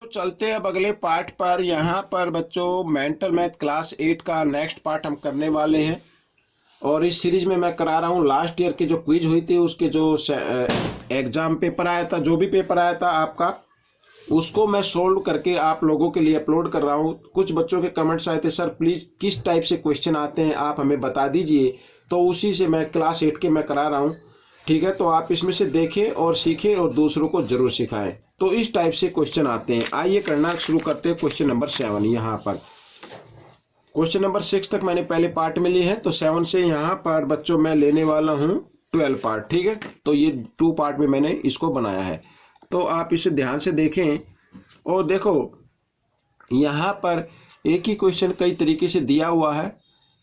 चलते हैं अब अगले पार्ट पर। यहाँ पर बच्चों मेंटल मैथ क्लास 8 का नेक्स्ट पार्ट हम करने वाले हैं और इस सीरीज में मैं करा रहा हूँ लास्ट ईयर की जो क्विज हुई थी उसके जो एग्जाम पेपर आया था, जो भी पेपर आया था आपका, उसको मैं सोल्व करके आप लोगों के लिए अपलोड कर रहा हूँ। कुछ बच्चों के कमेंट्स आए थे, सर प्लीज़ किस टाइप से क्वेश्चन आते हैं आप हमें बता दीजिए, तो उसी से मैं क्लास 8 के मैं करा रहा हूँ। ठीक है, तो आप इसमें से देखें और सीखें और दूसरों को जरूर सिखाएं। तो इस टाइप से क्वेश्चन आते हैं। आइए करना शुरू करते हैं। क्वेश्चन नंबर 7 यहाँ पर, क्वेश्चन नंबर 6 तक मैंने पहले पार्ट में लिए हैं, तो 7 से यहाँ पर बच्चों मैं लेने वाला हूँ 12 पार्ट। ठीक है, तो ये 2 पार्ट में मैंने इसको बनाया है, तो आप इसे ध्यान से देखें और देखो यहाँ पर एक ही क्वेश्चन कई तरीके से दिया हुआ है।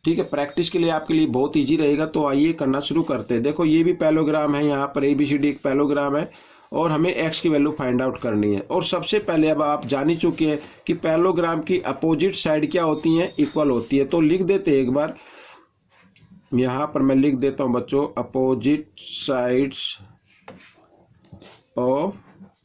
ठीक है, प्रैक्टिस के लिए आपके लिए बहुत इजी रहेगा। तो आइए करना शुरू करते हैं। देखो ये भी पैलोग्राम है, यहाँ पर ABCD एक पैलोग्राम है और हमें x की वैल्यू फाइंड आउट करनी है। और सबसे पहले अब आप जान ही चुके हैं कि पैलोग्राम की अपोजिट साइड क्या होती है, इक्वल होती है। तो लिख देते हैं एक बार, यहाँ पर मैं लिख देता हूँ बच्चों, अपोजिट साइड्स ऑफ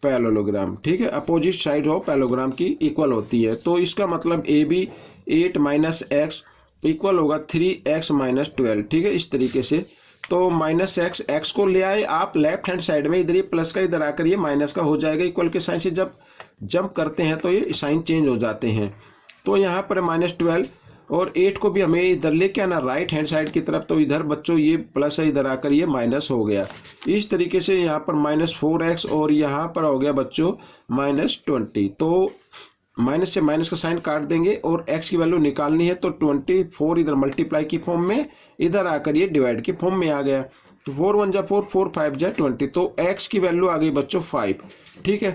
पैरेललोग्राम। ठीक है, अपोजिट साइड ऑफ पैरेललोग्राम की इक्वल होती है। तो इसका मतलब AB 8 माइनस एक्स इक्वल होगा 3x माइनस 12। ठीक है, इस तरीके से। तो माइनस एक्स को ले आए आप लेफ्ट हैंड साइड में, इधर ये प्लस का इधर आकर ये माइनस का हो जाएगा। इक्वल के साइन से जब जंप करते हैं तो ये साइन चेंज हो जाते हैं। तो यहाँ पर -12 और 8 को भी हमें इधर लेके आना राइट हैंड साइड की तरफ। तो इधर बच्चों ये प्लस है, इधर आकर ये माइनस हो गया। इस तरीके से यहाँ पर -4x और यहाँ पर हो गया बच्चों -20। तो माइनस से माइनस का साइन काट देंगे और x की वैल्यू निकालनी है। तो 24 इधर मल्टीप्लाई की फॉर्म में, इधर आकर ये डिवाइड की फॉर्म में आ गया। तो 4 1 जा 4, 4 5 जा 20। तो x की वैल्यू आ गई बच्चों 5। ठीक है,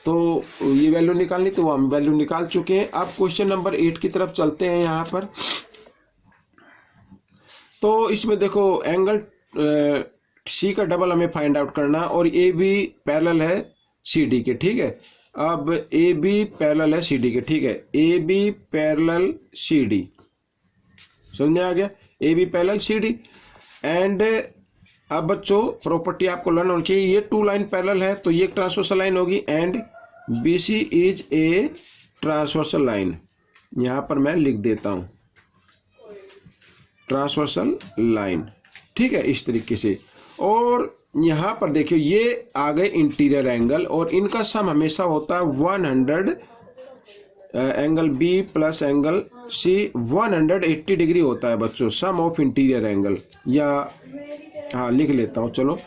तो ये वैल्यू निकालनी, तो हम वैल्यू निकाल चुके हैं। अब क्वेश्चन नंबर 8 की तरफ चलते हैं यहाँ पर। तो इसमें देखो एंगल C का डबल हमें फाइंड आउट करना और AB पैरेलल है CD के। ठीक है, अब AB पैरेलल है CD के। ठीक है, AB पैरेलल CD, समझ में आ गया, AB पैरेलल CD। एंड अब बच्चों प्रॉपर्टी आपको लर्न होनी चाहिए। ये 2 लाइन पैरेलल है तो ये एक ट्रांसवर्सल लाइन होगी and BC is a transversal line. यहां पर मैं लिख देता हूं ट्रांसवर्सल लाइन। ठीक है, इस तरीके से। और यहां पर देखिए ये आ गए इंटीरियर एंगल और इनका सम हमेशा होता है 100, angle B plus angle C 180 degree होता है बच्चों, सम ऑफ इंटीरियर एंगल। या हाँ लिख लेता हूँ, चलो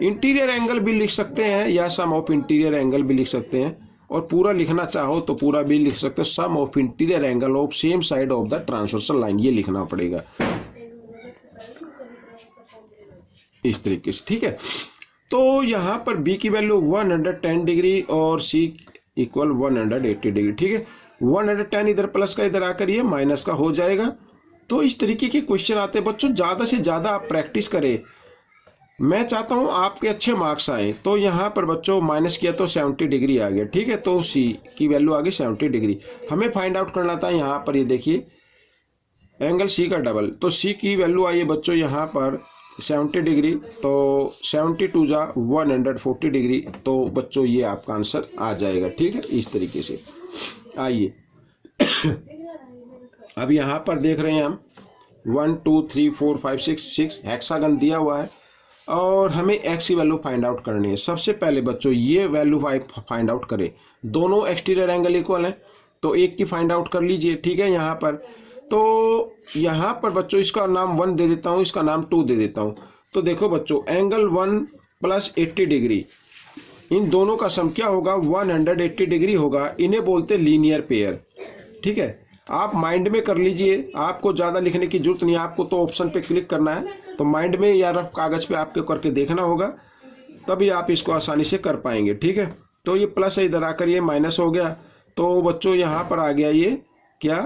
इंटीरियर एंगल भी लिख सकते हैं या सम ऑफ इंटीरियर एंगल भी लिख सकते हैं, और पूरा लिखना चाहो तो पूरा भी लिख सकते हो, sum of interior angle of same side of the transversal line, ये लिखना पड़ेगा इस तरीके से। ठीक है, तो यहाँ पर B की वैल्यू 110 डिग्री और C इक्वल 180 डिग्री। ठीक है, 110 इधर प्लस का इधर आकर ये माइनस का हो जाएगा। तो इस तरीके के क्वेश्चन आते हैं बच्चों, ज़्यादा से ज़्यादा आप प्रैक्टिस करें। मैं चाहता हूं आपके अच्छे मार्क्स आए। तो यहाँ पर बच्चों माइनस किया तो 70 डिग्री आ गया। ठीक है, तो C की वैल्यू आ गई 70 डिग्री। हमें फाइंड आउट करना था यहाँ पर, ये देखिए एंगल C का डबल। तो C की वैल्यू आई है बच्चों यहाँ पर 70 डिग्री, तो 72 जा 140 डिग्री। तो बच्चों ये आपका आंसर आ जाएगा। ठीक है, इस तरीके से। आइए अब यहाँ पर देख रहे हैं हम 1 2 3 4 5 6 हेक्सागन दिया हुआ है और हमें x की वैल्यू फाइंड आउट करनी है। सबसे पहले बच्चों ये वैल्यू फाइंड आउट करें। दोनों एक्सटीरियर एंगल इक्वल हैं तो एक की फाइंड आउट कर लीजिए। ठीक है, यहाँ पर तो यहाँ पर बच्चों इसका नाम 1 दे देता हूँ, इसका नाम 2 दे देता हूँ। तो देखो बच्चों एंगल 1 प्लस 80 डिग्री, इन दोनों का सम क्या होगा 180 डिग्री होगा। इन्हें बोलते लीनियर पेयर। ठीक है, आप माइंड में कर लीजिए, आपको ज़्यादा लिखने की जरूरत नहीं है, आपको तो ऑप्शन पे क्लिक करना है। तो माइंड में या रफ कागज़ पे आपके करके देखना होगा, तभी आप इसको आसानी से कर पाएंगे। ठीक है, तो ये प्लस है, इधर आकर ये माइनस हो गया। तो बच्चों यहाँ पर आ गया ये क्या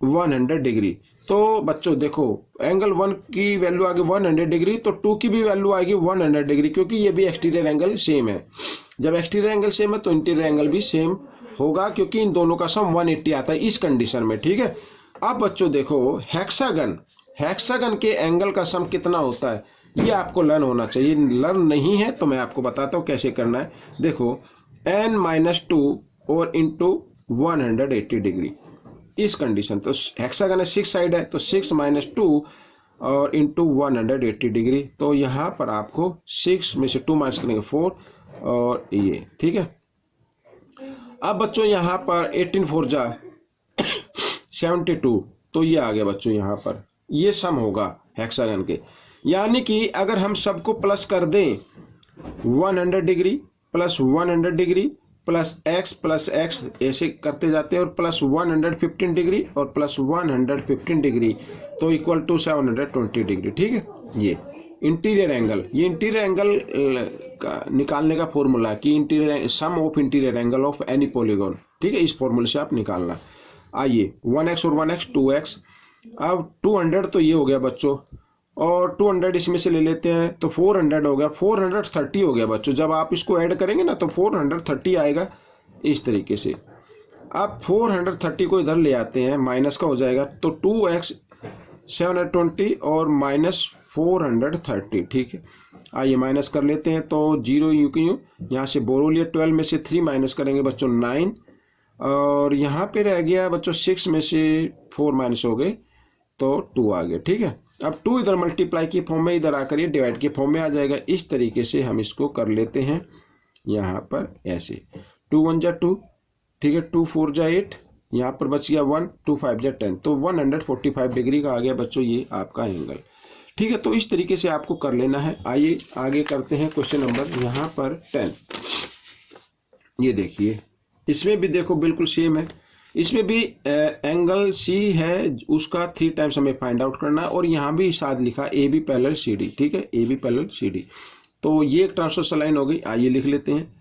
100 डिग्री। तो बच्चों देखो एंगल 1 की वैल्यू आ गई 100 डिग्री, तो 2 की भी वैल्यू आएगी 100 डिग्री, क्योंकि ये भी एक्सटीरियर एंगल सेम है। जब एक्सटीरियर एंगल सेम है तो इंटीरियर एंगल भी सेम होगा, क्योंकि इन दोनों का सम 180 आता है इस कंडीशन में। ठीक है, अब बच्चों देखो हेक्सागन के एंगल का सम कितना होता है, ये आपको लर्न होना चाहिए। लर्न नहीं है तो मैं आपको बताता हूँ कैसे करना है। देखो n-2 और इंटू 180 डिग्री, इस कंडीशन। तो हेक्सागन है 6 साइड है, तो 6 माइनस 2 और इंटू 180 डिग्री। तो यहाँ पर आपको 6 में से 2 माइनस करेंगे 4 और ये, ठीक है। अब बच्चों यहाँ पर 18 4 जा 72, तो ये आ गया बच्चों यहाँ पर, ये सम होगा हेक्सागन के। यानी कि अगर हम सबको प्लस कर दें 100 degree plus 100 degree plus X ऐसे करते जाते हैं और प्लस 115 डिग्री और प्लस 115 डिग्री, तो इक्वल टू 720 डिग्री, ठीक है। ये इंटीरियर एंगल, ये इंटीरियर एंगल का निकालने का फॉर्मूला कि interior sum of interior angle of any polygon, ठीक है। इस फॉर्मूले से आप निकालना। आइए 1x और 1x 2x, अब 200 तो ये हो गया बच्चों, और 200 इसमें से ले लेते हैं तो 400 हो गया, 430 हो गया बच्चों। जब आप इसको ऐड करेंगे ना तो 430 आएगा इस तरीके से। अब 430 को इधर ले आते हैं, माइनस का हो जाएगा, तो 2x 720 और माइनस 430, ठीक है। आइए माइनस कर लेते हैं, तो 0 यूं की यूं, यहाँ से बोरो लिया, 12 में से 3 माइनस करेंगे बच्चों 9, और यहाँ पे रह गया बच्चों 6 में से 4 माइनस हो गए तो 2 आ गए, ठीक है। अब 2 इधर मल्टीप्लाई की फॉर्म में, इधर आकर ये डिवाइड की फॉर्म में आ जाएगा। इस तरीके से हम इसको कर लेते हैं यहाँ पर ऐसे, 2 1 जा 2, ठीक है, 2 4 जा 8, यहाँ पर बच गया 1, 2 5 जा 10, तो 145 डिग्री का आ गया बच्चों ये आपका एंगल, ठीक है। तो इस तरीके से आपको कर लेना है। आइए आगे करते हैं क्वेश्चन नंबर यहाँ पर 10। ये देखिए, इसमें भी देखो बिल्कुल सेम है, इसमें भी एंगल सी है, उसका 3 टाइम्स हमें फाइंड आउट करना है, और यहाँ भी साथ लिखा A B parallel C D, ठीक है, A B parallel C D. तो ये एक ट्रांसवर्सल लाइन हो गई। आइए लिख लेते हैं,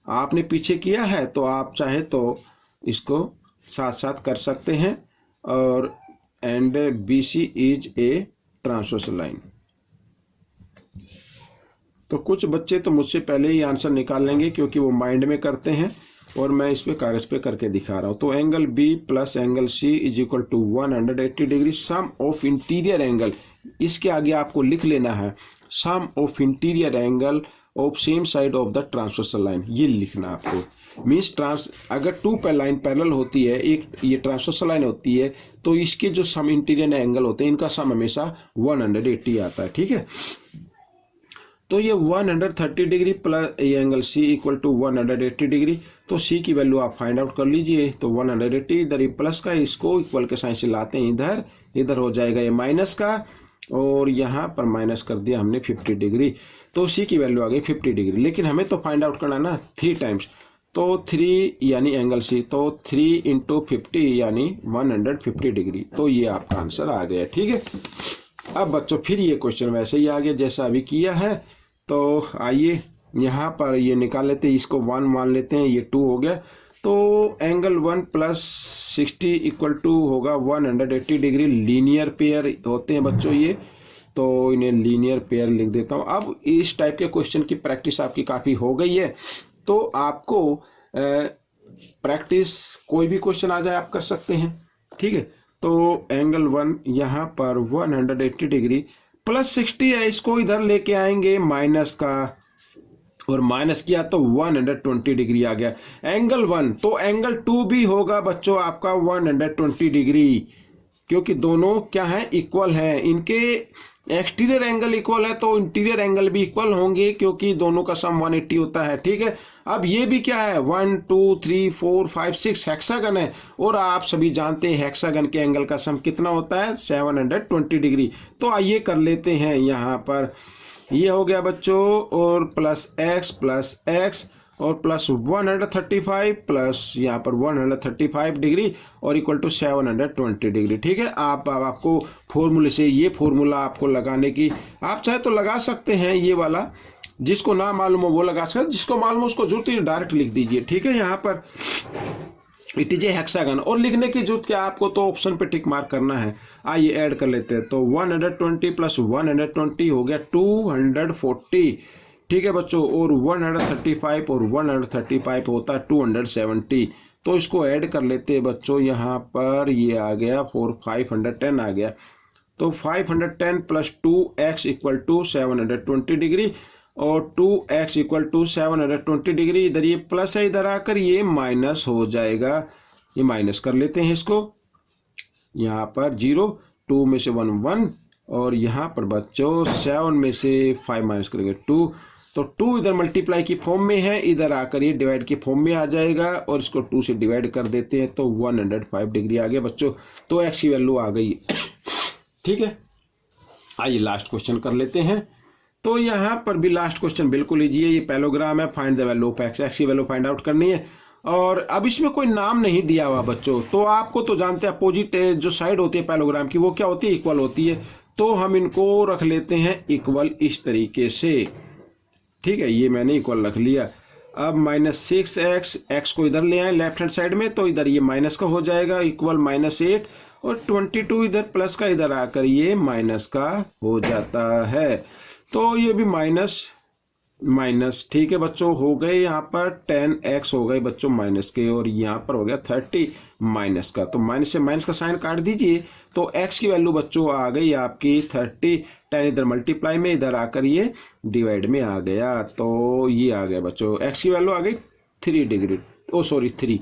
आपने पीछे किया है तो आप चाहे तो इसको साथ साथ कर सकते हैं, और and B C is a transversal line. तो कुछ बच्चे तो मुझसे पहले ही आंसर निकाल लेंगे क्योंकि वो माइंड में करते हैं, और मैं इस पे कागज पे करके दिखा रहा हूं। तो angle B plus angle C is equal to 180 degree, sum of interior angle, इसके आगे आपको लिख लेना है sum of interior angle of same side of the transversal line, ये लिखना आपको। मीन्स अगर 2 लाइन पैरेलल होती है, एक ये ट्रांसवर्सल लाइन होती है, तो इसके जो सम इंटीरियर एंगल होते हैं इनका सम हमेशा 180 आता है, ठीक है। तो ये 130 डिग्री प्लस ये angle C equal to 180 degree, तो सी की वैल्यू आप फाइंड आउट कर लीजिए। तो 180 इधर ये प्लस का, इसको इक्वल के साइन से लाते हैं इधर, इधर हो जाएगा ये माइनस का, और यहाँ पर माइनस कर दिया हमने 50 डिग्री, तो सी की वैल्यू आ गई 50 डिग्री। लेकिन हमें तो फाइंड आउट करना ना 3 टाइम्स, तो 3 यानी एंगल सी, तो 3 इंटू 50 यानी 150 डिग्री, तो ये आपका आंसर आ गया, ठीक है। अब बच्चों फिर ये क्वेश्चन वैसे ही आ गया जैसा अभी किया है। तो आइए यहाँ पर ये निकाल लेते हैं, इसको 1 मान लेते हैं, ये 2 हो गया। तो एंगल 1 प्लस 60 इक्वल टू होगा 180 डिग्री। लीनियर पेयर होते हैं बच्चों ये, तो इन्हें लीनियर पेयर लिख देता हूँ। अब इस टाइप के क्वेश्चन की प्रैक्टिस आपकी काफ़ी हो गई है, तो आपको प्रैक्टिस कोई भी क्वेश्चन आ जाए आप कर सकते हैं, ठीक है। तो एंगल 1 यहाँ पर 180 डिग्री प्लस 60 है, इसको इधर लेके आएंगे माइनस का, और माइनस किया तो 120 डिग्री आ गया एंगल 1। तो एंगल 2 भी होगा बच्चों आपका 120 डिग्री, क्योंकि दोनों क्या है, इक्वल है। इनके एक्सटीरियर एंगल इक्वल है तो इंटीरियर एंगल भी इक्वल होंगे, क्योंकि दोनों का सम 180 होता है, ठीक है। अब ये भी क्या है, 1 2 3 4 5 6 हेक्सागन है, और आप सभी जानते हैं हेक्सागन के एंगल का सम कितना होता है, 720 डिग्री। तो आइए कर लेते हैं यहाँ पर, ये हो गया बच्चों, और प्लस एक्स और प्लस 135 प्लस यहाँ पर 135 डिग्री और इक्वल टू 720 डिग्री, ठीक है। आपको फॉर्मूले से, ये फॉर्मूला आपको लगाने की, आप चाहे तो लगा सकते हैं, ये वाला जिसको ना मालूम हो वो लगा सकते हैं, जिसको मालूम हो उसको जरूरत ही डायरेक्ट लिख दीजिए, ठीक है। यहाँ पर इट इज ए हेक्सागन, और लिखने की जरूरत क्या, आपको तो ऑप्शन पे टिक मार्क करना है। आइए ऐड कर लेते हैं, तो 120 प्लस 120 हो गया 240, ठीक है बच्चों, और 135 और 135 होता है 270। तो इसको ऐड कर लेते हैं बच्चों, यहाँ पर ये आ गया 510 आ गया। तो 510 plus 2x equal to 720 degree, और 2x इक्वल टू 720 डिग्री। इधर ये प्लस है, इधर आकर ये माइनस हो जाएगा। ये माइनस कर लेते हैं इसको, यहाँ पर 0, 2 में से 1 1, और यहाँ पर बच्चों 7 में से 5 माइनस करेंगे 2, तो 2 इधर मल्टीप्लाई की फॉर्म में है, इधर आकर ये डिवाइड की फॉर्म में आ जाएगा, और इसको 2 से डिवाइड कर देते हैं तो 105 डिग्री आ गया बच्चों। तो एक्स की वैल्यू आ गई। ठीक है, आइए लास्ट क्वेश्चन कर लेते हैं। तो यहाँ पर भी लास्ट क्वेश्चन बिल्कुल इजी है। ये पैलोग्राम है, find the value of x, x की वैल्यू फाइंड आउट करनी है। और अब इसमें कोई नाम नहीं दिया हुआ बच्चों, तो आपको तो जानते हैं अपोजिट जो साइड होती है पैलोग्राम की वो क्या होती है, इक्वल होती है। तो हम इनको रख लेते हैं इक्वल इस तरीके से। ठीक है, ये मैंने इक्वल रख लिया। अब -6x, एक्स को इधर ले आए लेफ्ट हैंड साइड में, तो इधर ये माइनस का हो जाएगा, इक्वल -8, और 22 इधर प्लस का, इधर आकर ये माइनस का हो जाता है। तो ये भी माइनस माइनस, ठीक है बच्चों, हो गए यहाँ पर 10x हो गए बच्चों माइनस के, और यहाँ पर हो गया 30 माइनस का। तो माइनस से माइनस का साइन काट दीजिए, तो x की वैल्यू बच्चों आ गई आपकी 30, 10 इधर मल्टीप्लाई में, इधर आकर ये डिवाइड में आ गया। तो ये आ गया बच्चों, x की वैल्यू आ गई 3 डिग्री, 3।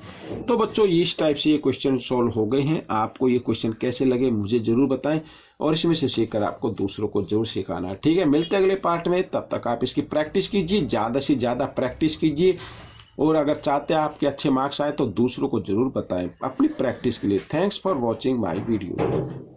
तो बच्चों इस टाइप से ये क्वेश्चन सॉल्व हो गए हैं। आपको ये क्वेश्चन कैसे लगे मुझे जरूर बताएं, और इसमें से सीखकर आपको दूसरों को जरूर सिखाना। ठीक है, मिलते हैं अगले पार्ट में, तब तक आप इसकी प्रैक्टिस कीजिए, ज़्यादा से ज़्यादा प्रैक्टिस कीजिए, और अगर चाहते हैं आपके अच्छे मार्क्स आए तो दूसरों को जरूर बताएं अपनी प्रैक्टिस के लिए। Thanks for watching my video.